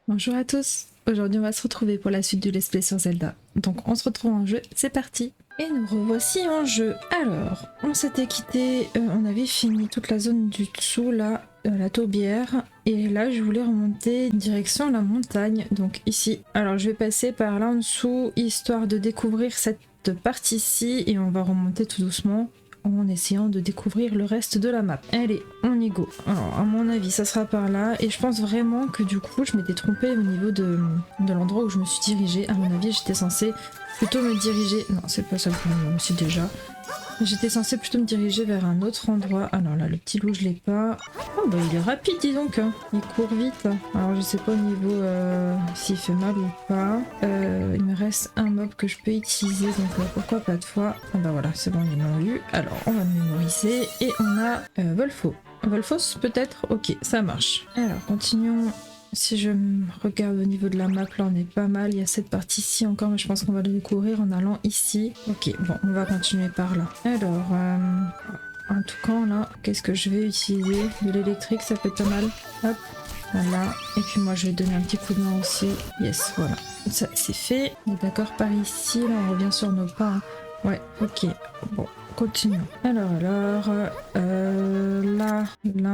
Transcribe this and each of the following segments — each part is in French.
Bonjour à tous, aujourd'hui on va se retrouver pour la suite du let's play sur Zelda. Donc on se retrouve en jeu, c'est parti. Et nous revoici en jeu. Alors, on s'était quitté, on avait fini toute la zone du dessous là, la tourbière. Et là je voulais remonter direction la montagne, donc ici. Alors je vais passer par là en dessous, histoire de découvrir cette partie-ci. Et on va remonter tout doucement en essayant de découvrir le reste de la map. Allez, on y go. Alors, à mon avis, ça sera par là. Et je pense vraiment que du coup, je m'étais trompée au niveau de l'endroit où je me suis dirigée. À mon avis, j'étais censée plutôt me diriger... Non, c'est pas ça le problème, aussi déjà. J'étais censée plutôt me diriger vers un autre endroit. Alors là, le petit loup, je l'ai pas. Oh, bah il est rapide, dis donc. Hein. Il court vite. Alors, je sais pas au niveau s'il fait mal ou pas. Il me reste un mob que je peux utiliser, donc pourquoi pas de fois. Ah bah voilà, c'est bon, ils l'ont eu. Alors, on va le mémoriser. Et on a Volfo. Volfos, peut-être? Ok, ça marche. Alors, continuons. Si je me regarde au niveau de la map, là on est pas mal. Il y a cette partie-ci encore, mais je pense qu'on va le découvrir en allant ici. Ok, bon, on va continuer par là. Alors, en tout cas, là, qu'est-ce que je vais utiliser? De l'électrique, ça peut être pas mal. Hop, voilà. Et puis moi, je vais donner un petit coup de main aussi. Yes, voilà. Ça, c'est fait. On est d'accord par ici. Là, on revient sur nos pas. Hein. Ouais, ok. Bon. Continuons. Alors, là,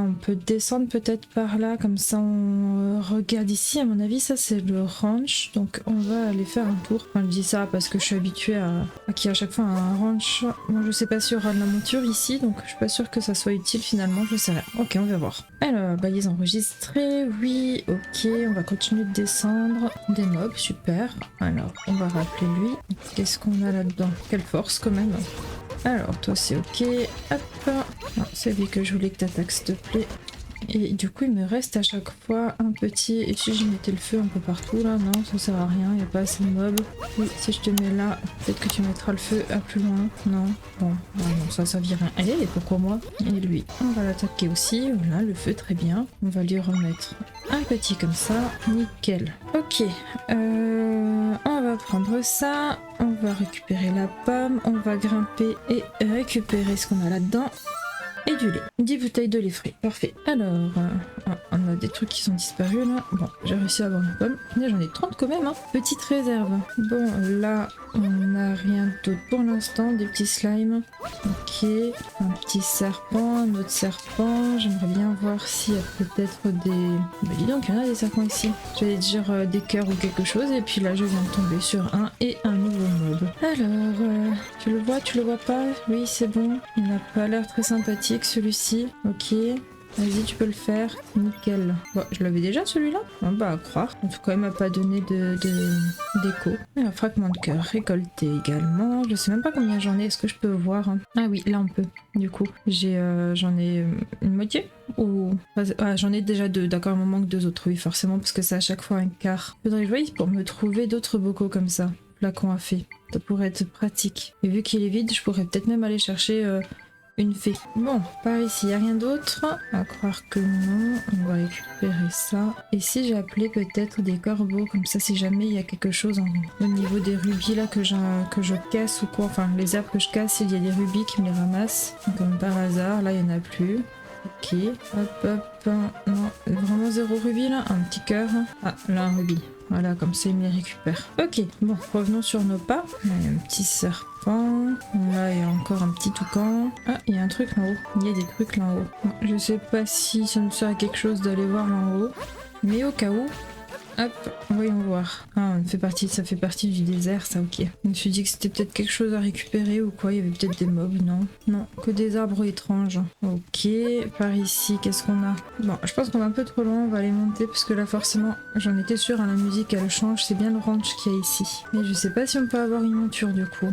on peut descendre peut-être par là, comme ça on regarde ici. À mon avis, ça c'est le ranch, donc on va aller faire un tour. Enfin, je dis ça parce que je suis habituée à qu'il y a à chaque fois un ranch. Bon, je sais pas s'il y aura de la monture ici, donc je suis pas sûre que ça soit utile finalement, je sais rien. Ok, on va voir. Alors, balise enregistrée, oui, ok, on va continuer de descendre. Des mobs, super. Alors, on va rappeler lui. Qu'est-ce qu'on a là-dedans? Quelle force quand même. Alors, toi c'est ok. Hop. Non, c'est lui que je voulais que t'attaques, s'il te plaît. Et du coup, il me reste à chaque fois un petit... Et si je mettais le feu un peu partout, là? Non, ça sert à rien, il n'y a pas assez de mobs. Oui, si je te mets là, peut-être que tu mettras le feu à plus loin. Non. Bon, non, ça servira rien. Allez, et pourquoi moi? Et lui, on va l'attaquer aussi. Voilà, le feu, très bien. On va lui remettre un petit comme ça. Nickel. Ok. On va prendre ça. On va récupérer la pomme. On va grimper et récupérer ce qu'on a là-dedans. Et du lait. 10 bouteilles de lait frais. Parfait. Alors, on a des trucs qui sont disparus là. Bon, j'ai réussi à avoir une pomme. Là, j'en ai 30 quand même. Hein. Petite réserve. Bon, là, on n'a rien d'autre pour l'instant. Des petits slimes. Ok. Un petit serpent. Un autre serpent. J'aimerais bien voir s'il y a peut-être des... Bah dis donc, il y en a des serpents ici. J'allais dire des cœurs ou quelque chose. Et puis là, je viens de tomber sur un et un nouveau mob. Alors, tu le vois pas? Oui, c'est bon. Il n'a pas l'air très sympathique. Celui-ci, ok, vas-y tu peux le faire, nickel. Bon, je l'avais déjà celui-là. Ah bah à croire. En tout cas il m'a pas donné d'écho. Un fragment de cœur récolté également. Je sais même pas combien j'en ai, est-ce que je peux voir? Ah oui, là on peut. Du coup j'en ai une moitié ou j'en ai déjà deux. D'accord, il me manque deux autres. Oui forcément parce que c'est à chaque fois un quart. Faudrait que je voie pour me trouver d'autres bocaux comme ça. Là qu'on a fait. Ça pourrait être pratique. Et vu qu'il est vide, je pourrais peut-être même aller chercher une fée. Bon, par ici, il n'y a rien d'autre. À croire que non. On va récupérer ça. Et si j'ai appelé peut-être des corbeaux, comme ça, si jamais il y a quelque chose au niveau des rubis là que je casse ou quoi. Enfin, les herbes que je casse, il y a des rubis qui me les ramassent. Comme par hasard, là, il n'y en a plus. Ok, hop. Non, vraiment zéro rubis là. Un petit cœur. Ah, là, un rubis. Voilà, comme ça, il me les récupère. Ok, bon, revenons sur nos pas. Il y a un petit serpent. Là, il y a encore un petit toucan. Ah, il y a un truc là-haut. Il y a des trucs là-haut. Je sais pas si ça nous sert à quelque chose d'aller voir là-haut. Mais au cas où... Hop, voyons voir. Ah, ça fait partie du désert, ça, ok. Je me suis dit que c'était peut-être quelque chose à récupérer ou quoi. Il y avait peut-être des mobs, non? Non, que des arbres étranges. Ok, par ici, qu'est-ce qu'on a? Bon, je pense qu'on va un peu trop loin, on va aller monter parce que là, forcément, j'en étais sûre, hein, la musique, elle change. C'est bien le ranch qu'il y a ici. Mais je sais pas si on peut avoir une monture, du coup.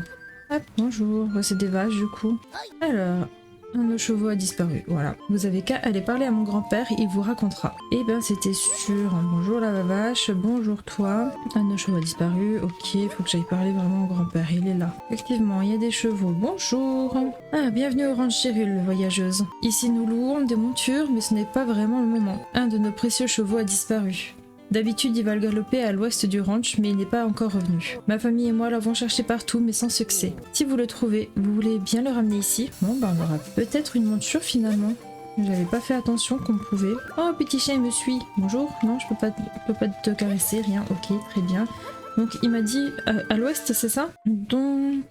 Hop, bonjour. C'est des vaches, du coup. Alors... Un de nos chevaux a disparu, voilà. Vous avez qu'à aller parler à mon grand-père, il vous racontera. Et ben c'était sûr. Bonjour la vache, bonjour toi. Un de nos chevaux a disparu, ok, faut que j'aille parler vraiment au grand-père, il est là. Effectivement, il y a des chevaux, bonjour. Ah, bienvenue au ranch Chirul, voyageuse. Ici nous louons des montures, mais ce n'est pas vraiment le moment. Un de nos précieux chevaux a disparu. D'habitude, il va galoper à l'ouest du ranch, mais il n'est pas encore revenu. Ma famille et moi l'avons cherché partout, mais sans succès. Si vous le trouvez, vous voulez bien le ramener ici? Bon, ben on aura peut-être une monture finalement. J'avais pas fait attention qu'on pouvait. Oh, petit chien, il me suit. Bonjour. Non, je peux pas te caresser, rien. Ok, très bien. Donc il m'a dit à l'ouest, c'est ça? Donc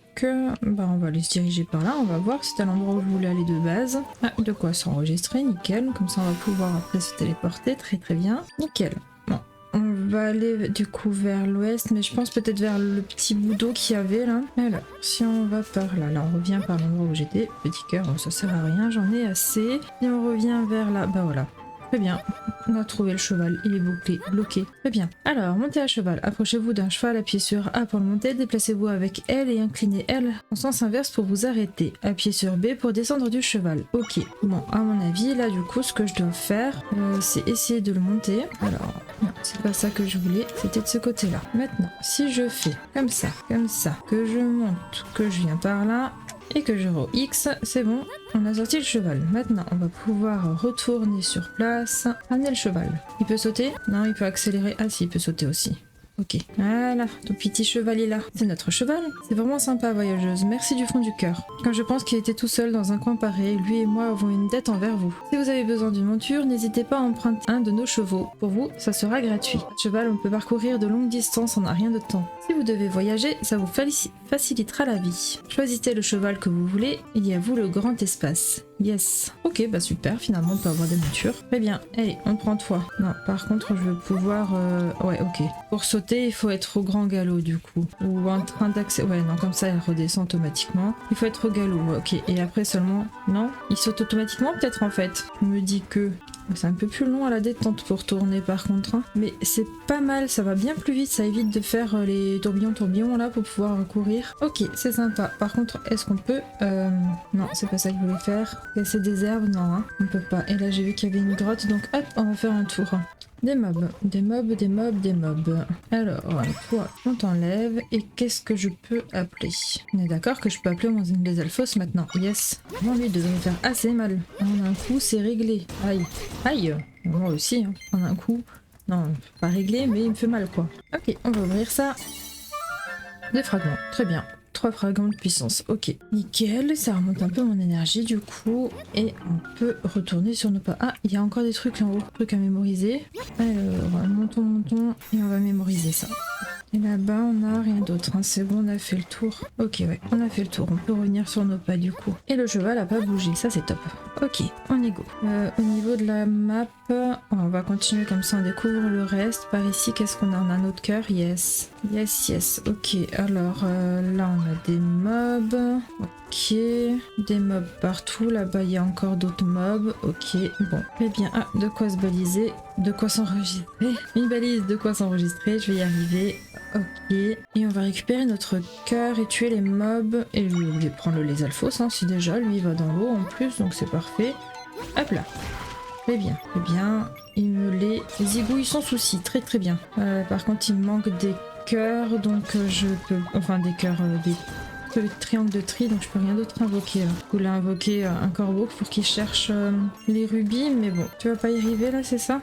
bah on va aller se diriger par là, on va voir, c'est à l'endroit où je voulais aller de base. Ah, de quoi s'enregistrer, nickel, comme ça on va pouvoir après se téléporter, très très bien, nickel. Bon, on va aller du coup vers l'ouest, mais je pense peut-être vers le petit bout d'eau qu'il y avait là. Alors, si on va par là, là on revient par l'endroit où j'étais, petit cœur, bon, ça sert à rien, j'en ai assez. Et on revient vers là, bah voilà. Très bien, on a trouvé le cheval, il est bloqué. Très bien. Alors, montez à cheval. Approchez-vous d'un cheval, appuyez sur A pour le monter, déplacez-vous avec L et inclinez L en sens inverse pour vous arrêter. Appuyez sur B pour descendre du cheval. Ok, bon, à mon avis, là du coup, ce que je dois faire, c'est essayer de le monter. Alors, non, c'est pas ça que je voulais, c'était de ce côté-là. Maintenant, si je fais comme ça, que je monte, que je viens par là, et que je X, c'est bon, on a sorti le cheval. Maintenant, on va pouvoir retourner sur place, amener le cheval. Il peut sauter? Non, il peut accélérer. Ah si, il peut sauter aussi. Ok, voilà, ton petit cheval est là. C'est notre cheval. C'est vraiment sympa, voyageuse. Merci du fond du cœur. Quand je pense qu'il était tout seul dans un coin pareil, lui et moi avons une dette envers vous. Si vous avez besoin d'une monture, n'hésitez pas à emprunter un de nos chevaux. Pour vous, ça sera gratuit. À cheval, on peut parcourir de longues distances en un rien de temps. Si vous devez voyager, ça vous facilitera la vie. Choisissez le cheval que vous voulez, il y a vous le grand espace. Yes. Ok, bah super, finalement on peut avoir des montures. Très bien, allez, on prend toi. Non, par contre je veux pouvoir... Ouais, ok. Pour sauter, il faut être au grand galop du coup. Ou en train d'accès... Ouais, non, comme ça elle redescend automatiquement. Il faut être au galop, ouais, ok. Et après seulement... Non, il saute automatiquement peut-être en fait. Je me dis que... C'est un peu plus long à la détente pour tourner par contre, hein. Mais c'est pas mal, ça va bien plus vite, ça évite de faire les tourbillons là pour pouvoir courir. Ok, c'est sympa. Par contre, est-ce qu'on peut... Non, c'est pas ça que je voulais faire. Casser des herbes, non, hein, on peut pas. Et là j'ai vu qu'il y avait une grotte, donc hop, on va faire un tour. Des mobs. Alors, toi, on t'enlève. Et qu'est-ce que je peux appeler? On est d'accord que je peux appeler mon des Alphos maintenant. Yes. Bon, lui devrait faire assez mal. En un coup, c'est réglé. Aïe. Aïe. Moi aussi, hein. En un coup. Non, pas réglé, mais il me fait mal, quoi. Ok, on va ouvrir ça. Des fragments. Très bien. 3 fragments de puissance, ok. Nickel, ça remonte un peu mon énergie du coup. Et on peut retourner sur nos pas. Ah, il y a encore des trucs là en haut, trucs à mémoriser. Alors, montons, et on va mémoriser ça. Et là-bas, on n'a rien d'autre, hein. C'est bon, on a fait le tour. Ok, ouais, on a fait le tour, on peut revenir sur nos pas du coup. Et le cheval a pas bougé, ça c'est top. Ok, on est go. Au niveau de la map, on va continuer comme ça, on découvre le reste. Par ici, qu'est-ce qu'on a? On a un autre cœur, yes. Yes, ok. Alors là, on a des mobs. Ok, des mobs partout. Là-bas, il y a encore d'autres mobs. Ok, bon. Eh bien, ah, de quoi se baliser? De quoi s'enregistrer? Une balise, de quoi s'enregistrer? Je vais y arriver. Ok, et on va récupérer notre cœur et tuer les mobs. Et je vais prendre les alphos, hein, si déjà, lui, il va dans l'eau en plus, donc c'est parfait. Hop là. Très bien, il me les zigouille sans souci, très très bien. Par contre, il me manque des cœurs, donc je peux... Enfin, des cœurs, des triangles de tri, donc je peux rien d'autre invoquer. Je voulais invoquer un corbeau pour qu'il cherche les rubis, mais bon, tu vas pas y arriver là, c'est ça?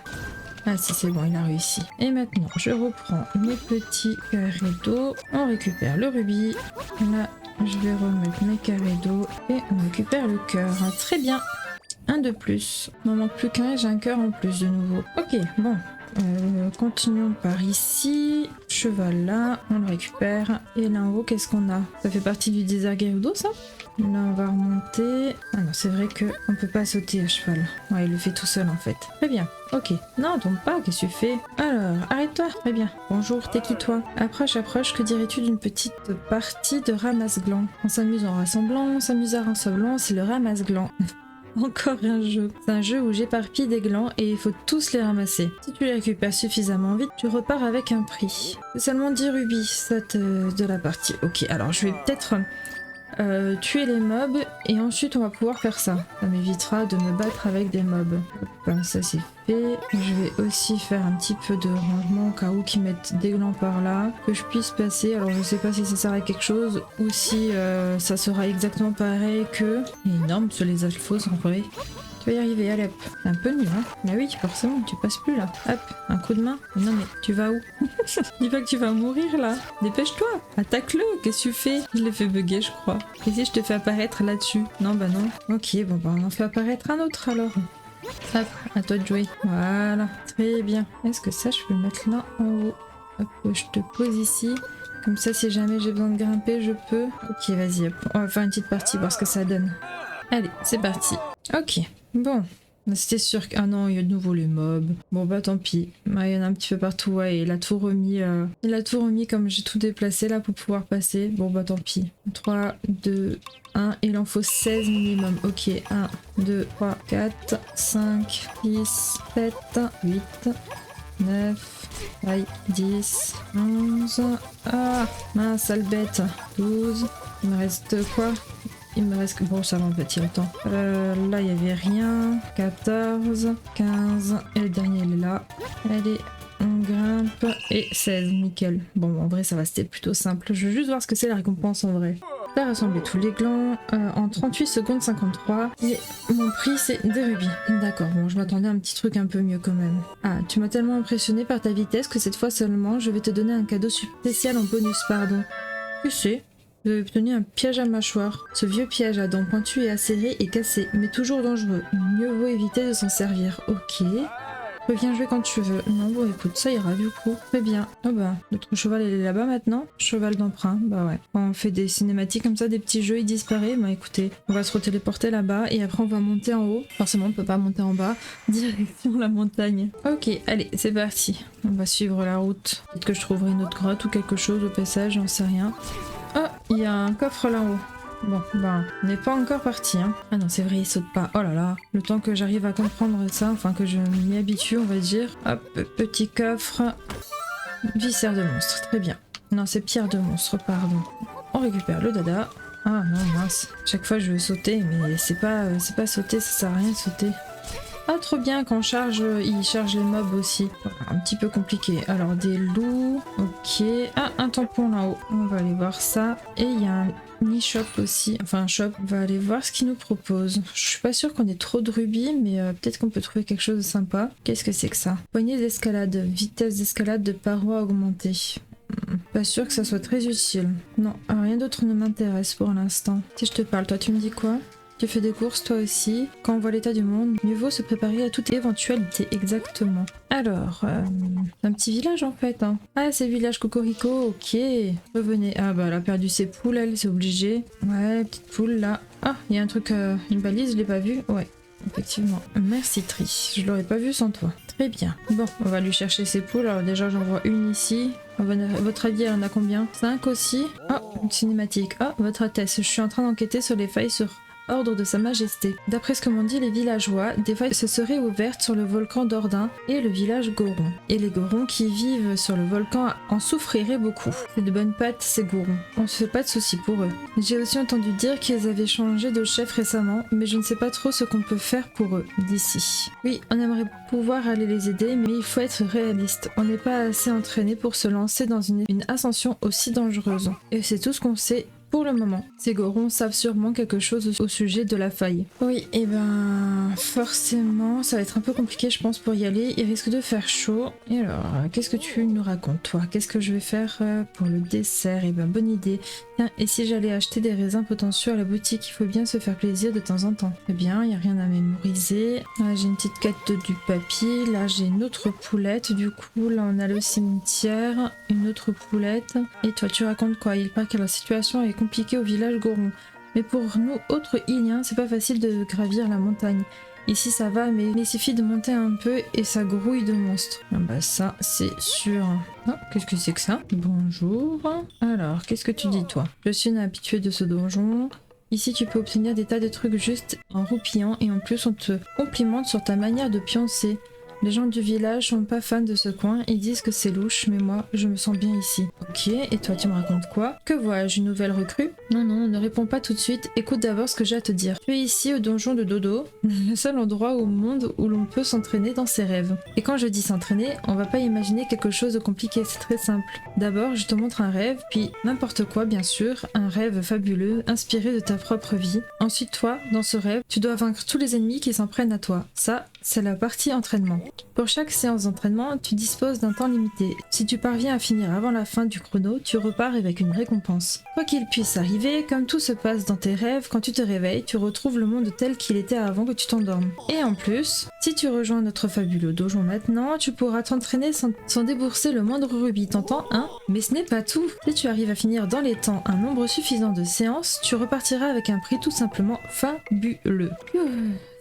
Ah si, c'est bon, il a réussi. Et maintenant, je reprends mes petits carrés d'eau. On récupère le rubis. Là, je vais remettre mes carrés d'eau et on récupère le cœur. Très bien. Un de plus. Il m'en manque plus qu'un et j'ai un cœur en plus de nouveau. Ok, bon. Continuons par ici. Cheval là, on le récupère. Et là en haut, qu'est-ce qu'on a? Ça fait partie du désert Gerudo, ça? Là, on va remonter. Ah non, c'est vrai qu'on peut pas sauter à cheval. Ouais, il le fait tout seul en fait. Très bien. Ok. Non, tombe pas, qu'est-ce que tu fais? Alors, arrête-toi. Très bien. Bonjour, t'es qui toi? Approche, que dirais-tu d'une petite partie de ramasse-glands? On s'amuse en rassemblant, on s'amuse à rassemblant, c'est le ramasse-glands. Encore un jeu. C'est un jeu où j'éparpille des glands et il faut tous les ramasser. Si tu les récupères suffisamment vite, tu repars avec un prix. C'est seulement 10 rubis de la partie. Ok, alors je vais peut-être tuer les mobs et ensuite on va pouvoir faire ça. Ça m'évitera de me battre avec des mobs. Hop, ça c'est fait. Je vais aussi faire un petit peu de rangement au cas où qu'ils mettent des glands par là. Que je puisse passer. Alors je sais pas si ça sert à quelque chose ou si ça sera exactement pareil que... Énorme sur les alphos en vrai. Tu vas y arriver, allez hop. C'est un peu nul hein. Mais oui, forcément, tu passes plus là. Hop, un coup de main. Non mais tu vas où? Dis pas que tu vas mourir là. Dépêche-toi. Attaque-le. Qu'est-ce que tu fais? Je l'ai fait bugger, je crois. Et si je te fais apparaître là-dessus? Non, bah non. Ok, bon bah on en fait apparaître un autre alors. Hop, à toi de jouer. Voilà, très bien. Est-ce que ça, je peux le mettre là en haut? Hop, je te pose ici. Comme ça, si jamais j'ai besoin de grimper, je peux. Ok, vas-y, hop. On va faire une petite partie, voir ce que ça donne. Allez, c'est parti. Ok, bon. C'était sûr que... Ah non, il y a de nouveau les mobs. Bon bah tant pis. Il y en a un petit peu partout, ouais. Il a tout remis, comme j'ai tout déplacé là pour pouvoir passer. Bon bah tant pis. 3, 2, 1. Il en faut 16 minimum. Ok, 1, 2, 3, 4, 5, 6, 7, 8, 9, aïe, 10, 11. Ah, mince, sale bête. 12. Il me reste quoi? Il me reste... Bon, ça va en fait, il y a le temps. Là, il n'y avait rien. 14, 15. Et le dernier, il est là. Allez, on grimpe. Et 16, nickel. Bon, en vrai, ça va, c'était plutôt simple. Je veux juste voir ce que c'est la récompense en vrai. T'as rassemblé tous les glands en 38 secondes 53. Et mon prix, c'est des rubis. D'accord, bon, je m'attendais à un petit truc un peu mieux quand même. Ah, tu m'as tellement impressionné par ta vitesse que cette fois seulement, je vais te donner un cadeau spécial en bonus, pardon. Que c'est? Vous avez obtenu un piège à mâchoire. Ce vieux piège à dents pointues et acérées est cassé, mais toujours dangereux. Mieux vaut éviter de s'en servir. Ok. Reviens jouer quand tu veux. Non, bon, écoute, ça ira du coup. Très bien. Oh bah, notre cheval, il est là-bas maintenant. Cheval d'emprunt. Bah ouais. Quand on fait des cinématiques comme ça, des petits jeux, il disparaît. Bah écoutez, on va se retéléporter là-bas et après on va monter en haut. Forcément, on peut pas monter en bas. Direction la montagne. Ok, allez, c'est parti. On va suivre la route. Peut-être que je trouverai une autre grotte ou quelque chose au passage, j'en sais rien. Oh, il y a un coffre là-haut. Bon, bah, on n'est pas encore parti, hein. Ah non, c'est vrai, il saute pas. Oh là là. Le temps que j'arrive à comprendre ça, enfin que je m'y habitue, on va dire. Hop, petit coffre. Viscère de monstre, très bien. Non, c'est pierre de monstre, pardon. On récupère le dada. Ah non, mince. Chaque fois, je veux sauter, mais c'est pas sauter, ça sert à rien de sauter. Ah, trop bien, quand on charge, il charge les mobs aussi. Voilà, un petit peu compliqué. Alors, des loups, ok. Ah, un tampon là-haut. On va aller voir ça. Et il y a un e-shop aussi. Enfin, un shop. On va aller voir ce qu'il nous propose. Je suis pas sûre qu'on ait trop de rubis, mais peut-être qu'on peut trouver quelque chose de sympa. Qu'est-ce que c'est que ça? Poignée d'escalade. Vitesse d'escalade de paroi augmentée. Pas sûr que ça soit très utile. Non, rien d'autre ne m'intéresse pour l'instant. Si je te parle, toi, tu me dis quoi? Tu fais des courses toi aussi. Quand on voit l'état du monde, mieux vaut se préparer à toute éventualité, exactement. Alors, un petit village en fait. Hein. Ah, c'est le village Cocorico, ok. Revenez. Ah bah elle a perdu ses poules, elle, c'est obligé. Ouais, petite poule là. Ah, il y a un truc, une balise, je l'ai pas vue. Ouais, effectivement. Merci Tri, je l'aurais pas vue sans toi. Très bien. Bon, on va lui chercher ses poules. Alors déjà, j'en vois une ici. À votre avis, elle en a combien? 5 aussi. Ah, une cinématique. Ah, votre Altesse, je suis en train d'enquêter sur les failles sur ordre de Sa Majesté. D'après ce que m'ont dit les villageois, des failles se seraient ouvertes sur le volcan d'Ordin et le village Goron. Et les Gorons qui vivent sur le volcan en souffriraient beaucoup. C'est de bonnes pattes, ces Gorons. On se fait pas de soucis pour eux. J'ai aussi entendu dire qu'ils avaient changé de chef récemment, mais je ne sais pas trop ce qu'on peut faire pour eux, d'ici. Oui, on aimerait pouvoir aller les aider, mais il faut être réaliste. On n'est pas assez entraîné pour se lancer dans une ascension aussi dangereuse. Et c'est tout ce qu'on sait pour le moment. Ces Gorons savent sûrement quelque chose au sujet de la faille. Oui, et ben forcément, ça va être un peu compliqué je pense pour y aller. Il risque de faire chaud. Et alors, qu'est-ce que tu nous racontes toi? Qu'est-ce que je vais faire pour le dessert? Et ben bonne idée. Tiens, et si j'allais acheter des raisins potentiels à la boutique? Il faut bien se faire plaisir de temps en temps. Eh bien, il n'y a rien à mémoriser. Là, j'ai une petite quête du papy. Là, j'ai une autre poulette. Du coup, là, on a le cimetière. Une autre poulette. Et toi, tu racontes quoi? Il paraît que la situation est compliquée au village Goron. Mais pour nous, autres Iliens, c'est pas facile de gravir la montagne. Ici ça va, mais il suffit de monter un peu et ça grouille de monstres. Ah bah ça, c'est sûr. Ah, qu'est-ce que c'est que ça? Bonjour. Alors, qu'est-ce que tu dis toi? Je suis une habituée de ce donjon. Ici tu peux obtenir des tas de trucs juste en roupillant et en plus on te complimente sur ta manière de pioncer. Les gens du village sont pas fans de ce coin, ils disent que c'est louche, mais moi, je me sens bien ici. Ok, et toi tu me racontes quoi? Que vois-je, une nouvelle recrue? Non, non, ne réponds pas tout de suite, écoute d'abord ce que j'ai à te dire. Tu es ici au donjon de Dodo, le seul endroit au monde où l'on peut s'entraîner dans ses rêves. Et quand je dis s'entraîner, on va pas imaginer quelque chose de compliqué, c'est très simple. D'abord, je te montre un rêve, puis n'importe quoi bien sûr, un rêve fabuleux, inspiré de ta propre vie. Ensuite toi, dans ce rêve, tu dois vaincre tous les ennemis qui s'en prennent à toi. Ça, c'est la partie entraînement. Pour chaque séance d'entraînement, tu disposes d'un temps limité. Si tu parviens à finir avant la fin du chrono, tu repars avec une récompense. Quoi qu'il puisse arriver, comme tout se passe dans tes rêves, quand tu te réveilles, tu retrouves le monde tel qu'il était avant que tu t'endormes. Et en plus, si tu rejoins notre fabuleux dojo maintenant, tu pourras t'entraîner sans débourser le moindre rubis. T'entends, hein? Mais ce n'est pas tout. Si tu arrives à finir dans les temps un nombre suffisant de séances, tu repartiras avec un prix tout simplement fabuleux.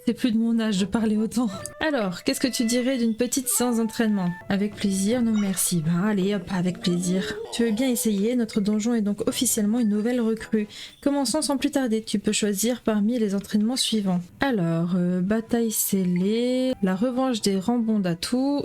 C'est plus de mon âge de parler autant. Alors, qu'est-ce que tu dirais d'une petite séance d'entraînement? Avec plaisir, non merci. Ben allez, hop, avec plaisir. Tu veux bien essayer? Notre donjon est donc officiellement une nouvelle recrue. Commençons sans plus tarder. Tu peux choisir parmi les entraînements suivants. Alors, bataille scellée, la revanche des rambons d'atout,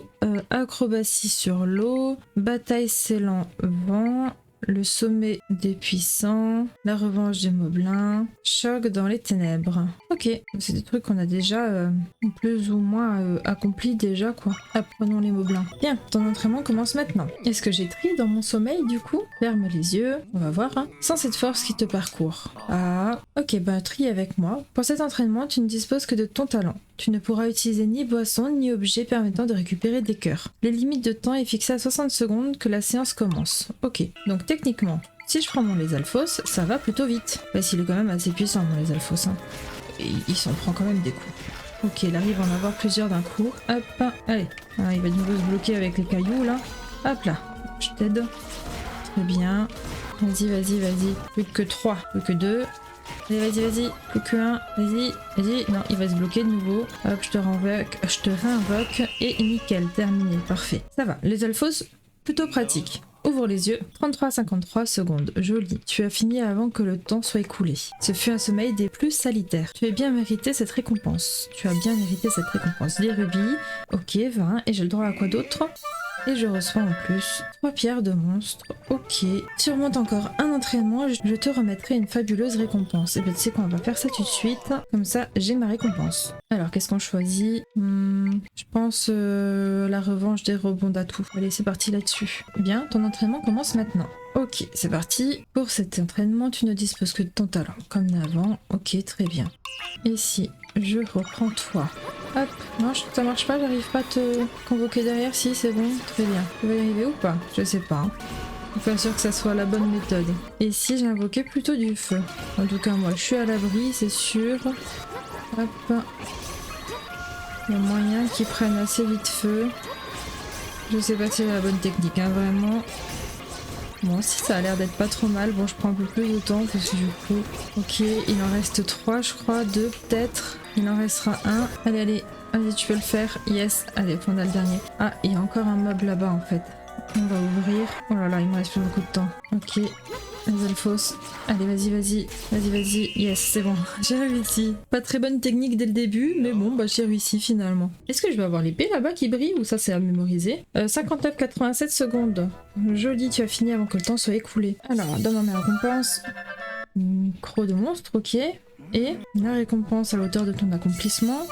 acrobatie sur l'eau, bataille scellant vent, le sommet des puissants, la revanche des moblins, choc dans les ténèbres. Ok, c'est des trucs qu'on a déjà plus ou moins accomplis déjà quoi. Apprenons les moblins. Bien, ton entraînement commence maintenant. Est-ce que j'ai tri dans mon sommeil du coup? Ferme les yeux, on va voir. Hein. Sans cette force qui te parcourt. Ah, ok, bah tri avec moi. Pour cet entraînement, tu ne disposes que de ton talent. Tu ne pourras utiliser ni boisson ni objet permettant de récupérer des cœurs. Les limites de temps est fixée à 60 secondes que la séance commence. Ok, donc techniquement, si je prends mon Lézalfos, ça va plutôt vite. Parce qu'il est quand même assez puissant mon Lézalfos. Hein. Et il s'en prend quand même des coups. Ok, il arrive à en avoir plusieurs d'un coup. Hop, allez. Ah, il va de nouveau se bloquer avec les cailloux là. Hop là, je t'aide. Très bien. Vas-y, vas-y, vas-y. Plus que 3, plus que 2. Allez, vas-y, vas-y, plus que 1, vas-y, vas-y, non, il va se bloquer de nouveau. Hop, je te réinvoque, et nickel, terminé, parfait. Ça va, les alphos, plutôt pratique. Ouvre les yeux, 33-53 secondes, joli. Tu as fini avant que le temps soit écoulé. Ce fut un sommeil des plus salitaires. Tu as bien mérité cette récompense. Des rubis, ok, 20, et j'ai le droit à quoi d'autre? Et je reçois en plus 3 pierres de monstre. Ok. Surmonte encore un entraînement, je te remettrai une fabuleuse récompense. Et bien tu sais quoi, on va faire ça tout de suite. Comme ça, j'ai ma récompense. Alors, qu'est-ce qu'on choisit? Je pense la revanche des rebonds d'atout. Allez, c'est parti là-dessus. Bien, ton entraînement commence maintenant. Ok, c'est parti. Pour cet entraînement, tu ne disposes que de ton talent, comme avant. Ok, très bien. Et si je reprends toi. Hop, non, ça marche pas, j'arrive pas à te convoquer derrière. Si, c'est bon, très bien. Tu vas y arriver ou pas? Je sais pas. Hein. Je suis pas sûr que ça soit la bonne méthode. Et si j'invoquais plutôt du feu? En tout cas, moi, je suis à l'abri, c'est sûr. Hop. Il y a moyen qu'ils prennent assez vite feu. Je sais pas si c'est la bonne technique, hein, vraiment. Bon, si ça a l'air d'être pas trop mal. Bon, je prends un peu plus de temps parce que du coup... Ok, il en reste 3, je crois. 2 peut-être. Il en restera 1. Allez, allez. Allez, tu peux le faire. Yes. Allez, on a le dernier. Ah, il y a encore un mob là-bas, en fait. On va ouvrir. Oh là là, il me reste plus beaucoup de temps. Ok. Les alphos. Allez, vas-y, vas-y. Vas-y, vas-y. Yes, c'est bon. J'ai réussi. Pas très bonne technique dès le début, mais bon, bah j'ai réussi finalement. Est-ce que je vais avoir l'épée là-bas qui brille ou ça c'est à mémoriser? 59-87 secondes. Joli, tu as fini avant que le temps soit écoulé. Alors, donne-moi ma récompense. Croc de monstre, ok. Et la récompense à l'auteur de ton accomplissement.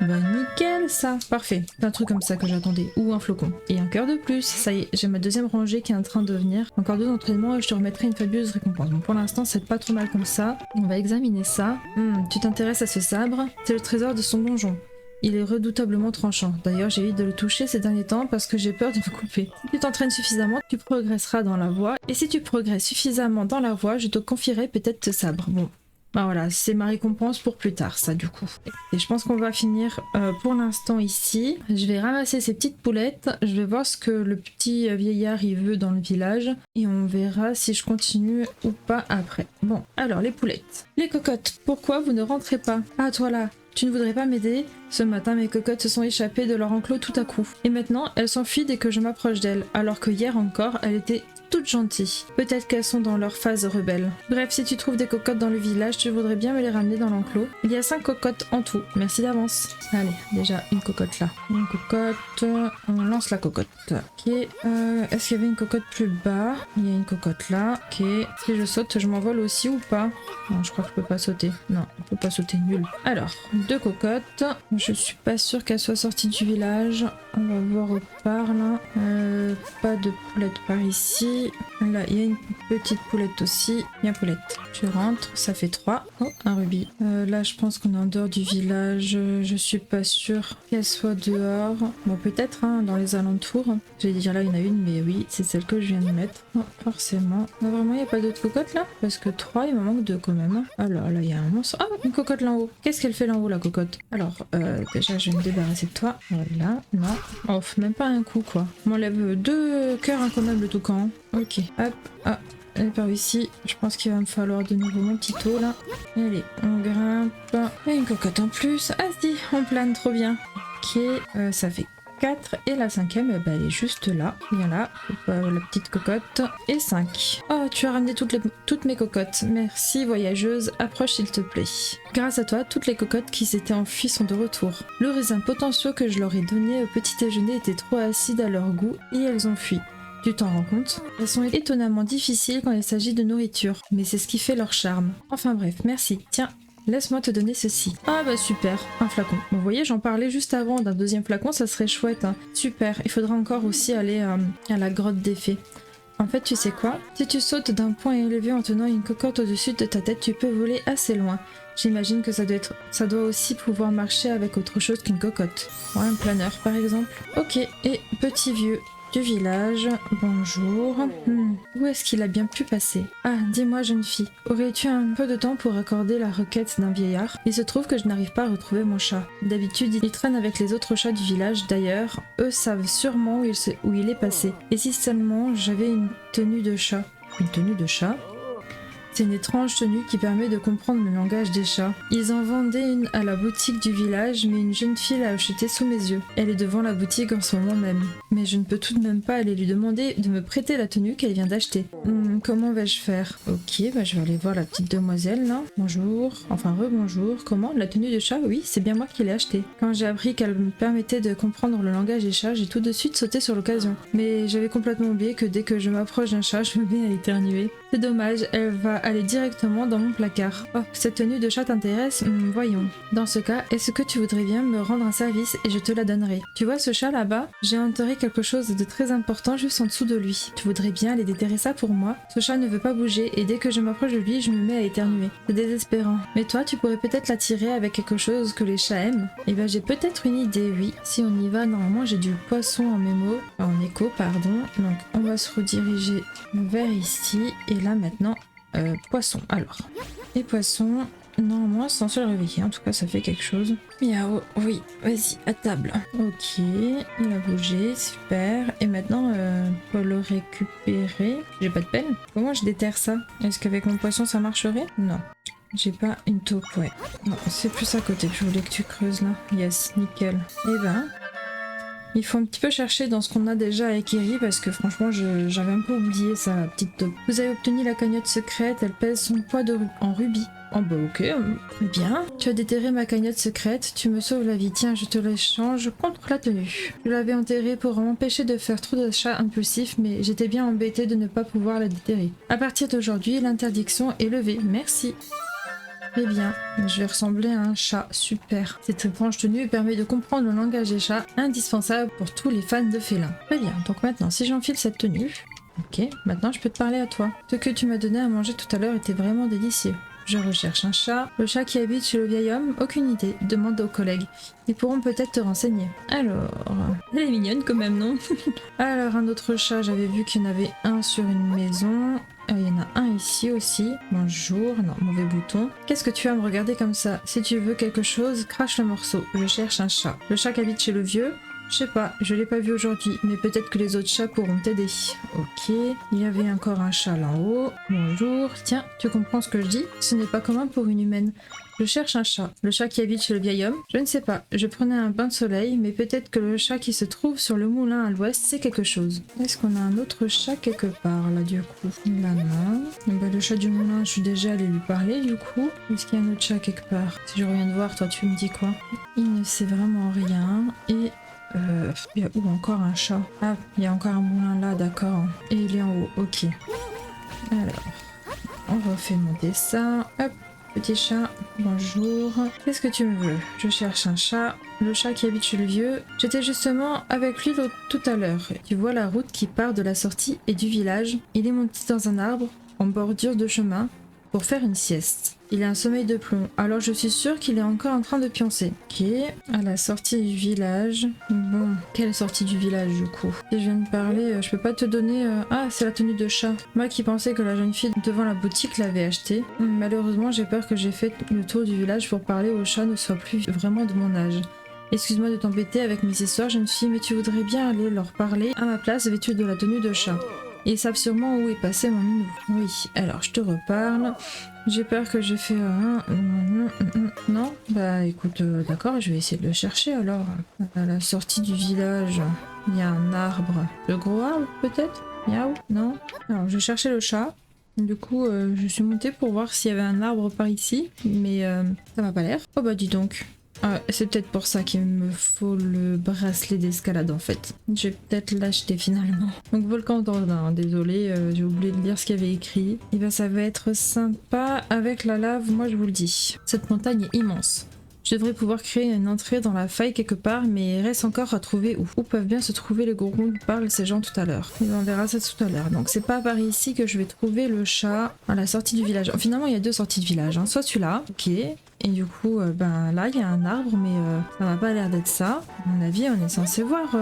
Bah nickel ça, parfait. C'est un truc comme ça que j'attendais. Ou un flocon. Et un cœur de plus. Ça y est, j'ai ma deuxième rangée qui est en train de venir. Encore 2 entraînements et je te remettrai une fabuleuse récompense. Bon pour l'instant c'est pas trop mal comme ça. On va examiner ça. Tu t'intéresses à ce sabre? C'est le trésor de son donjon. Il est redoutablement tranchant. D'ailleurs, j'évite de le toucher ces derniers temps parce que j'ai peur de me couper. Si tu t'entraînes suffisamment, tu progresseras dans la voie. Et si tu progresses suffisamment dans la voie, je te confierai peut-être ce sabre. Bon. Bah voilà, c'est ma récompense pour plus tard, ça du coup. Et je pense qu'on va finir pour l'instant ici. Je vais ramasser ces petites poulettes. Je vais voir ce que le petit vieillard il veut dans le village. Et on verra si je continue ou pas après. Bon, alors les poulettes. Les cocottes, pourquoi vous ne rentrez pas? Ah toi là, tu ne voudrais pas m'aider? Ce matin, mes cocottes se sont échappées de leur enclos tout à coup. Et maintenant, elles s'enfuient dès que je m'approche d'elles, alors que hier encore, elles étaient toutes gentilles. Peut-être qu'elles sont dans leur phase rebelle. Bref, si tu trouves des cocottes dans le village, tu voudrais bien me les ramener dans l'enclos. Il y a 5 cocottes en tout. Merci d'avance. Allez, déjà une cocotte là. Une cocotte. On lance la cocotte. Ok. Est-ce qu'il y avait une cocotte plus bas? Il y a une cocotte là. Ok. Si je saute, je m'envole aussi ou pas? Non, je crois que je peux pas sauter. Non, on peut pas sauter. Nul. Alors, 2 cocottes. Je suis pas sûre qu'elles soient sorties du village. On va voir au par là. Pas de poulette par ici. ici. Là, il y a une petite poulette aussi. Bien poulette. Tu rentres, ça fait 3. Oh, un rubis. Là, je pense qu'on est en dehors du village. Je suis pas sûre qu'elle soit dehors. Bon, peut-être hein, dans les alentours. J'allais dire là, il y en a une, mais oui, c'est celle que je viens de mettre. Oh, forcément. Non, vraiment, il n'y a pas d'autres cocottes là? Parce que 3, il me manque 2 quand même. Alors là, il y a un monstre. Ah, une cocotte là en haut. Qu'est-ce qu'elle fait là en haut, la cocotte? Alors, déjà, je vais me débarrasser de toi. Voilà, non. Oh, même pas un coup quoi. On m'enlève 2 cœurs incommables tout camp. Ok, hop, ah. Elle est par ici, je pense qu'il va me falloir de nouveau mon petit taux là. Allez, on grimpe. Et une cocotte en plus. Ah si, on plane trop bien. Ok, ça fait 4 et la 5e, bah, elle est juste là. Viens là, la petite cocotte. Et 5. Oh, tu as ramené toutes mes cocottes. Merci voyageuse, approche s'il te plaît. Grâce à toi, toutes les cocottes qui s'étaient enfuies sont de retour. Le raisin potentieux que je leur ai donné au petit déjeuner était trop acide à leur goût et elles ont fui. Tu t'en rends compte? Elles sont étonnamment difficiles quand il s'agit de nourriture, mais c'est ce qui fait leur charme. Enfin bref, merci. Tiens, laisse-moi te donner ceci. Ah bah super, un flacon. Bon, vous voyez, j'en parlais juste avant d'un deuxième flacon, ça serait chouette. Hein. Super, il faudra encore aussi aller à la grotte des fées. En fait, tu sais quoi? Si tu sautes d'un point élevé en tenant une cocotte au-dessus de ta tête, tu peux voler assez loin. J'imagine que ça doit aussi pouvoir marcher avec autre chose qu'une cocotte. Ouais, un planeur par exemple. Ok, et petit vieux du village, bonjour. Où est-ce qu'il a bien pu passer? Ah, dis-moi jeune fille, aurais-tu un peu de temps pour accorder la requête d'un vieillard? Il se trouve que je n'arrive pas à retrouver mon chat. D'habitude, il traîne avec les autres chats du village, d'ailleurs, eux savent sûrement où il est passé. Et si seulement j'avais une tenue de chat? Une tenue de chat? C'est une étrange tenue qui permet de comprendre le langage des chats. Ils en vendaient une à la boutique du village, mais une jeune fille l'a achetée sous mes yeux. Elle est devant la boutique en ce moment même. Mais je ne peux tout de même pas aller lui demander de me prêter la tenue qu'elle vient d'acheter. Comment vais-je faire? Ok, bah je vais aller voir la petite demoiselle là. Bonjour, enfin rebonjour. Comment? La tenue de chat? Oui, c'est bien moi qui l'ai achetée. Quand j'ai appris qu'elle me permettait de comprendre le langage des chats, j'ai tout de suite sauté sur l'occasion. Mais j'avais complètement oublié que dès que je m'approche d'un chat, je me mets à éternuer. C'est dommage, elle va aller directement dans mon placard. Oh, cette tenue de chat t'intéresse? Voyons. Dans ce cas, est-ce que tu voudrais bien me rendre un service et je te la donnerai? Tu vois ce chat là-bas? J'ai enterré quelque chose de très important juste en dessous de lui. Tu voudrais bien aller déterrer ça pour moi? Ce chat ne veut pas bouger et dès que je m'approche de lui, je me mets à éternuer. C'est désespérant. Mais toi, tu pourrais peut-être l'attirer avec quelque chose que les chats aiment? Eh ben j'ai peut-être une idée, oui. Si on y va, normalement j'ai du poisson en écho, pardon. Donc on va se rediriger vers ici et là maintenant poisson. Alors, et poisson, normalement sans se réveiller, en tout cas ça fait quelque chose. Miaou, oui, vas-y, à table. Ok, il a bougé, super. Et maintenant, pour le récupérer, j'ai pas de pelle. Comment je déterre ça? Est-ce qu'avec mon poisson ça marcherait? Non. J'ai pas une taupe, ouais. Non, c'est plus à côté que je voulais que tu creuses là. Yes, nickel. Et ben... il faut un petit peu chercher dans ce qu'on a déjà avec Iri parce que franchement j'avais un peu oublié ça, la petite taupe. Vous avez obtenu la cagnotte secrète, elle pèse son poids en rubis. Oh bah ok, très bien. Tu as déterré ma cagnotte secrète, tu me sauves la vie, tiens je te l'échange contre la tenue. Je l'avais enterrée pour m'empêcher de faire trop d'achats impulsifs mais j'étais bien embêtée de ne pas pouvoir la déterrer. À partir d'aujourd'hui, l'interdiction est levée, merci. Très bien, je vais ressembler à un chat, super. Cette étrange tenue permet de comprendre le langage des chats, indispensable pour tous les fans de félins. Très bien, donc maintenant si j'enfile cette tenue, ok, maintenant je peux te parler à toi. Ce que tu m'as donné à manger tout à l'heure était vraiment délicieux. Je recherche un chat. Le chat qui habite chez le vieil homme? Aucune idée, demande aux collègues. Ils pourront peut-être te renseigner. Alors... elle est mignonne quand même, non? Alors un autre chat, j'avais vu qu'il y en avait un sur une maison... il y en a un ici aussi. Bonjour. Non, mauvais bouton. Qu'est-ce que tu vas me regarder comme ça? Si tu veux quelque chose, crache le morceau. Je cherche un chat. Le chat qui habite chez le vieux? Je sais pas, je l'ai pas vu aujourd'hui, mais peut-être que les autres chats pourront t'aider. Ok, il y avait encore un chat là-haut. Bonjour. Tiens, tu comprends ce que je dis? Ce n'est pas commun pour une humaine. Je cherche un chat. Le chat qui habite chez le vieil homme? Je ne sais pas. Je prenais un bain de soleil, mais peut-être que le chat qui se trouve sur le moulin à l'ouest, c'est quelque chose. Est-ce qu'on a un autre chat quelque part, là, du coup? Là, non. Bah, le chat du moulin, je suis déjà allée lui parler, du coup. Est-ce qu'il y a un autre chat quelque part? Si je reviens de voir, toi, tu me dis quoi? Il ne sait vraiment rien. Et... il y a où encore un chat? Ah, il y a encore un moulin là, d'accord. Et il est en haut, ok. Alors, on refait mon dessin. Hop. Petit chat, bonjour. Qu'est-ce que tu me veux? Je cherche un chat. le chat qui habite chez le vieux. J'étais justement avec lui tout à l'heure. Tu vois la route qui part de la sortie et du village. Il est monté dans un arbre, en bordure de chemin, pour faire une sieste. Il a un sommeil de plomb, alors je suis sûre qu'il est encore en train de pioncer. Ok, à la sortie du village. Bon, quelle sortie du village du coup? Si je viens de parler, je peux pas te donner... Ah, c'est la tenue de chat. Moi qui pensais que la jeune fille devant la boutique l'avait achetée. Malheureusement, j'ai peur que j'ai fait le tour du village pour parler au chat ne soit plus vraiment de mon âge. Excuse-moi de t'embêter avec mes histoires, jeune fille, mais tu voudrais bien aller leur parler à ma place vêtue de la tenue de chat. Ils savent sûrement où est passé mon minou. Oui, alors je te reparle. J'ai peur que j'ai fait non. Bah écoute, d'accord, je vais essayer de le chercher alors. À la sortie du village, il y a un arbre. Le gros arbre peut-être? Miaou? Non? Alors je cherchais le chat. Du coup, je suis montée pour voir s'il y avait un arbre par ici. Mais ça m'a pas l'air. Oh bah dis donc. C'est peut-être pour ça qu'il me faut le bracelet d'escalade en fait. Je vais peut-être l'acheter finalement. Donc volcan d'Ordin, désolé, j'ai oublié de lire ce qu'il y avait écrit. Et ben ça va être sympa avec la lave, moi je vous le dis. Cette montagne est immense. Je devrais pouvoir créer une entrée dans la faille quelque part, mais il reste encore à trouver où. Où peuvent bien se trouver les gourous dont parlent ces gens tout à l'heure. Et on verra ça tout à l'heure. Donc c'est pas par ici que je vais trouver le chat à la sortie du village. Finalement il y a deux sorties de village, hein. Soit celui-là, ok. Et du coup, ben là il y a un arbre, mais ça m'a pas l'air d'être ça. À mon avis, on est censé voir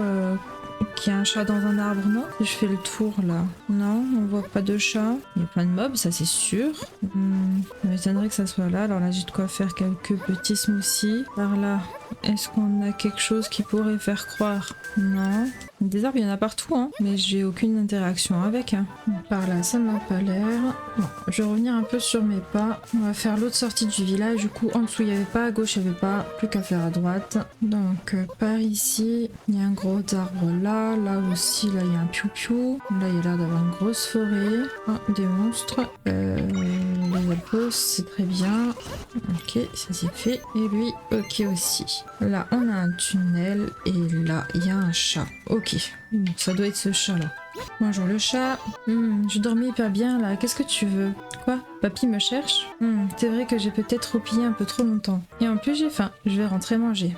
qu'il y a un chat dans un arbre, non? Si je fais le tour là. Non, on voit pas de chat. Il y a plein de mobs, ça c'est sûr. Ça m'étonnerait que ça soit là. Alors là, j'ai de quoi faire quelques petits smoothies. Par là, est-ce qu'on a quelque chose qui pourrait faire croire? Non. Des arbres, il y en a partout, hein. Mais j'ai aucune interaction avec. Hein. Par là, ça m'a pas l'air. Bon, je vais revenir un peu sur mes pas. On va faire l'autre sortie du village. Du coup, en dessous, il n'y avait pas. À gauche, il n'y avait pas. Plus qu'à faire à droite. Donc, par ici, il y a un gros arbre là. Là aussi, là, il y a un piou-piou. Là, il y a l'air d'avoir une grosse forêt. Ah, des monstres. Les alpos, c'est très bien. Ok, ça c'est fait. Et lui, ok aussi. Là, on a un tunnel. Et là, il y a un chat. Ok, bon, ça doit être ce chat là. Bonjour le chat. Je dormais hyper bien là. Qu'est-ce que tu veux? Quoi? Papy me cherche? C'est vrai que j'ai peut-être roupillé un peu trop longtemps. Et en plus j'ai faim. Je vais rentrer manger.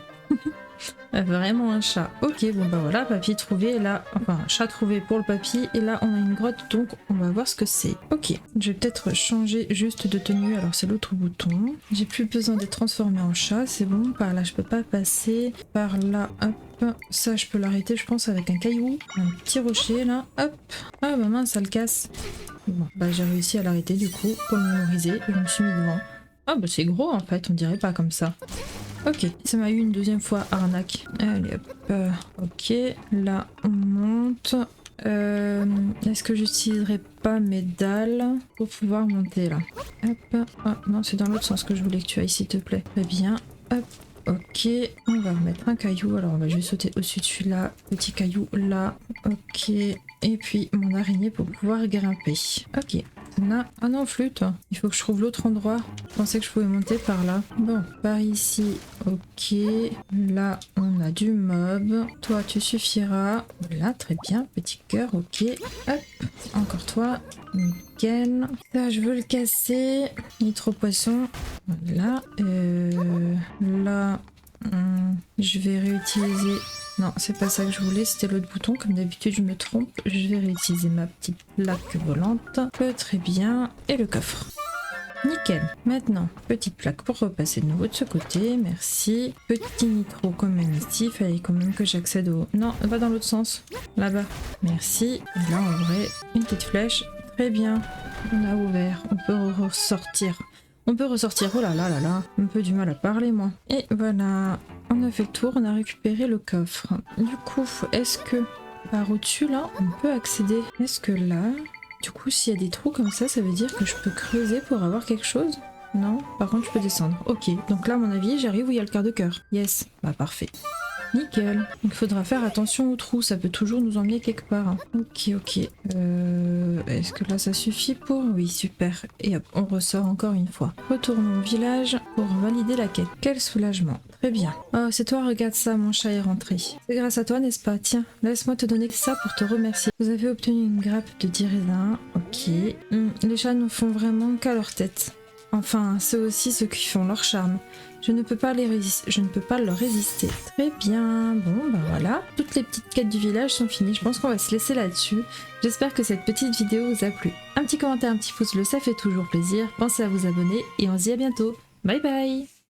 Vraiment un chat. Ok, bon bah voilà, papy trouvé là. Enfin, un chat trouvé pour le papy. Et là, on a une grotte, donc on va voir ce que c'est. Ok, je vais peut-être changer juste de tenue. Alors, c'est l'autre bouton. J'ai plus besoin d'être transformé en chat. C'est bon, par là, je peux pas passer. Par là, hop. Ça, je peux l'arrêter, je pense, avec un caillou. Un petit rocher là. Hop. Ah bah mince, ça le casse. Bon, bah j'ai réussi à l'arrêter du coup pour le mémoriser. Je me suis mis devant. Ah bah c'est gros en fait, on dirait pas comme ça. Ok, ça m'a eu une deuxième fois arnaque. Allez hop, ok, là on monte. Est-ce que j'utiliserai pas mes dalles pour pouvoir monter là? Hop, ah non c'est dans l'autre sens que je voulais que tu ailles s'il te plaît. Très bien, hop, ok, on va remettre un caillou, alors on va juste sauter au-dessus de celui-là, petit caillou là, ok, et puis mon araignée pour pouvoir grimper. Ok. Là. Ah non, flûte. Il faut que je trouve l'autre endroit. Je pensais que je pouvais monter par là. Bon, par ici, ok. Là, on a du mob. Toi, tu suffiras. Là, très bien. Petit cœur, ok. Hop. Encore toi. Nickel. Ça, je veux le casser. Nitro-poisson. Voilà. Là, je vais réutiliser... Non, c'est pas ça que je voulais, c'était l'autre bouton. Comme d'habitude, je me trompe. Je vais réutiliser ma petite plaque volante. Très bien. Et le coffre. Nickel. Maintenant, petite plaque pour repasser de nouveau de ce côté. Merci. Petit nitro comme même ici. Fallait quand même que j'accède au... Non, va dans l'autre sens. Là-bas. Merci. Et là, en vrai, une petite flèche. Très bien. On a ouvert. On peut ressortir. On peut ressortir, oh là là là là, un peu du mal à parler moi. Et voilà, on a fait le tour, on a récupéré le coffre. Du coup, est-ce que par au-dessus là, on peut accéder? Est-ce que là, du coup s'il y a des trous comme ça veut dire que je peux creuser pour avoir quelque chose? Non, par contre je peux descendre. Ok, donc là à mon avis j'arrive où il y a le quart de cœur. Yes, bah parfait. Nickel. Donc il faudra faire attention aux trous, ça peut toujours nous emmener quelque part. Hein. Ok, ok. Est-ce que là ça suffit pour... Oui, super. Et hop, on ressort encore une fois. Retournons au village pour valider la quête. Quel soulagement. Très bien. Oh, c'est toi, regarde ça, mon chat est rentré. C'est grâce à toi, n'est-ce pas? Tiens, laisse-moi te donner ça pour te remercier. Vous avez obtenu une grappe de 10 raisins. Ok. Les chats ne font vraiment qu'à leur tête. Enfin, ceux aussi, ceux qui font leur charme. Je ne peux pas leur résister. Très bien, bon bah voilà. Toutes les petites quêtes du village sont finies, je pense qu'on va se laisser là-dessus. J'espère que cette petite vidéo vous a plu. Un petit commentaire, un petit pouce bleu, ça fait toujours plaisir. Pensez à vous abonner et on se dit à bientôt. Bye bye.